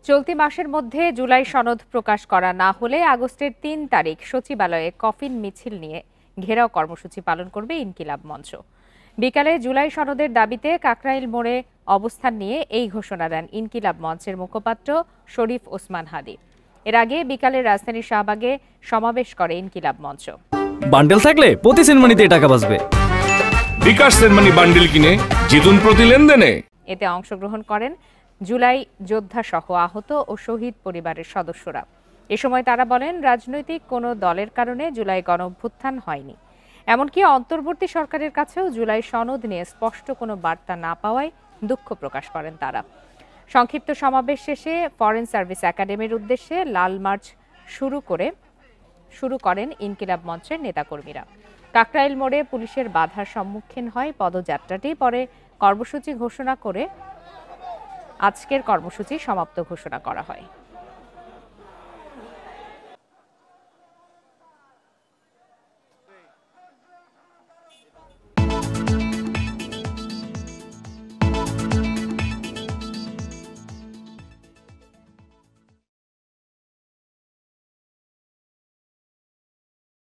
চলতি মাসের মধ্যে জুলাই সনদ প্রকাশ করা না হলে আগস্টের ৩ তারিখ সচিবালয়ে কফিন মিছিল নিয়ে ঘেরাও কর্মসূচি পালন করবে ইনকিলাব মঞ্চ। বিকালে জুলাই সনদের দাবিতে কাকরাইল মোড়ে অবস্থান নিয়ে এই ঘোষণা দেন ইনকিলাব মঞ্চের মুখপাত্র শরীফ ওসমান হাদি। এর আগে বিকালে রাজধানীর শাহবাগে সমাবেশ করে ইনকিলাব মঞ্চ। বান্ডেল থাকলে প্রতি সেনমানিতে টাকা বাঁচবে। বিকাশ সেনমানি বান্ডেল কিনে জিতুন প্রতি লেনদেনে। এতে অংশগ্রহণ করেন জুলাই যোদ্ধা সহ আহত ও শহীদ পরিবারের সদস্যরা। এ সময় তারা বলেন, রাজনৈতিক কোনো দলের কারণে জুলাই গণঅভ্যুত্থান হয়নি। এমনকি অন্তর্বর্তী সরকারের কাছেও জুলাই সনদ নিয়ে স্পষ্ট কোনো বার্তা না পাওয়ায় দুঃখ প্রকাশ করেন তারা। সংক্ষিপ্ত সমাবেশ শেষে ফরেন সার্ভিস একাডেমির উদ্দেশ্যে লাল মার্চ শুরু করেন ইনকিলাব মঞ্চের নেতাকর্মীরা। কাকরাইল মোড়ে পুলিশের বাধার সম্মুখীন হয় পদযাত্রাটি। পরে কর্মসূচি ঘোষণা করে আজকের কর্মসূচি সমাপ্ত ঘোষণা করা হয়।